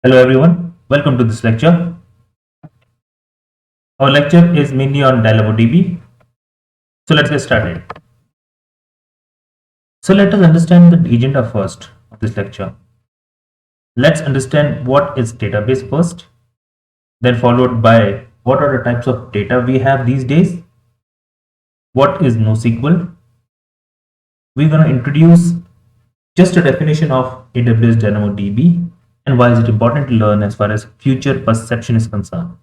Hello everyone, welcome to this lecture. Our lecture is mainly on DynamoDB. So let's get started. So let us understand the agenda first of this lecture. Let's understand what is database first, then followed by what are the types of data we have these days, what is NoSQL. We're going to introduce just a definition of AWS DynamoDB and why is it important to learn as far as future perception is concerned,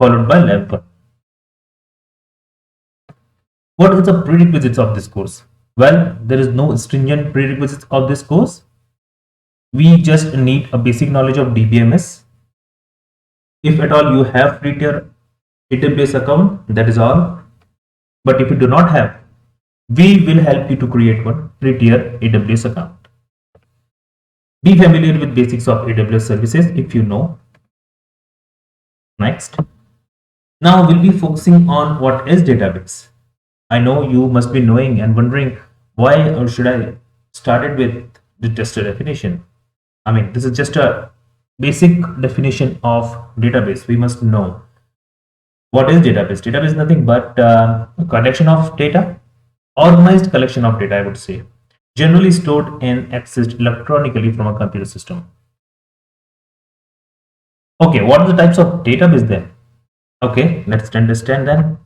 followed by lab 1. What are the prerequisites of this course? Well, there is no stringent prerequisites of this course. We just need a basic knowledge of DBMS. If at all you have free-tier AWS account, that is all. But if you do not have, we will help you to create one free-tier AWS account. Be familiar with basics of AWS services if you know. Next. Now we'll be focusing on what is database. I know you must be knowing and wondering why or should I start it with just a definition. I mean, this is just a basic definition of database. We must know what is database. Database is nothing but a collection of data, organized collection of data, I would say, generally stored and accessed electronically from a computer system. Okay, what are the types of database then? Okay, let's understand then.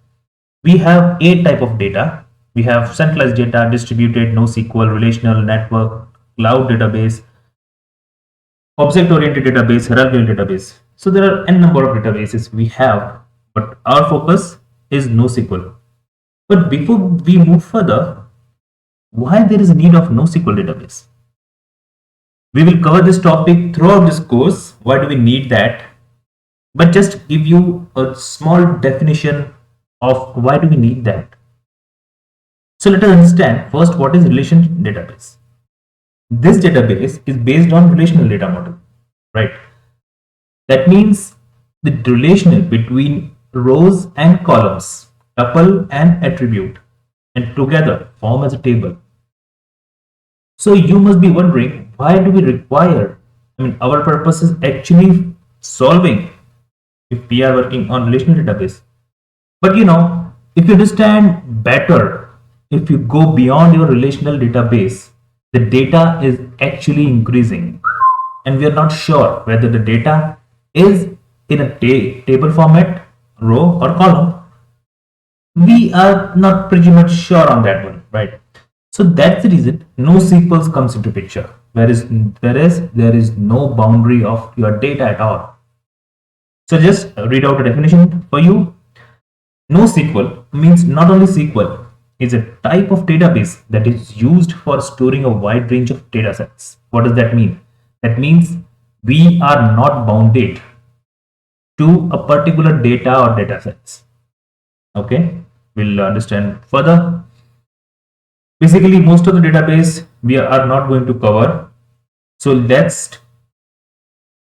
We have 8 type of data. We have centralized data, distributed, NoSQL, relational, network, cloud database, object-oriented database, hierarchical database. So there are n number of databases we have, but our focus is NoSQL. But before we move further, why there is a need of NoSQL database? We will cover this topic throughout this course. Why do we need that? But just give you a small definition of why do we need that. So let us understand first what is relational database. This database is based on relational data model, right? That means the relational between rows and columns, tuple and attribute, and together form as a table. So you must be wondering, why do we require, our purpose is actually solving if we are working on relational database. But if you understand better, if you go beyond your relational database, the data is actually increasing and we are not sure whether the data is in a table format, row or column. We are not pretty much sure on that one, right? So that's the reason NoSQL comes into picture, whereas there is no boundary of your data at all. So just read out a definition for you. NoSQL means not only SQL, is a type of database that is used for storing a wide range of data sets. What does that mean? That means we are not bounded to a particular data or data sets. Okay, we'll understand further. Basically, most of the database we are not going to cover. So let's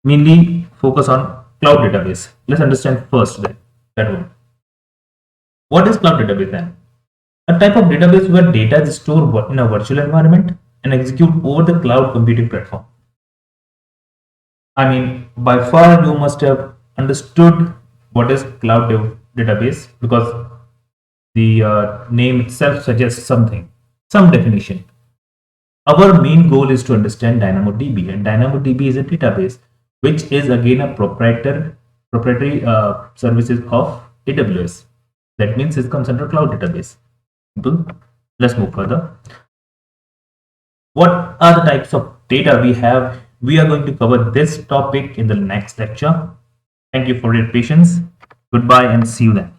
mainly focus on cloud database. Let's understand first that one. What is cloud database then? A type of database where data is stored in a virtual environment and execute over the cloud computing platform. By far you must have understood what is cloud database because the name itself suggests some definition. Our main goal is to understand DynamoDB, and DynamoDB is a database which is again a proprietary services of AWS. That means it comes under cloud database. Let's move further. What are the types of data we have? We are going to cover this topic in the next lecture. Thank you for your patience. Goodbye and see you then.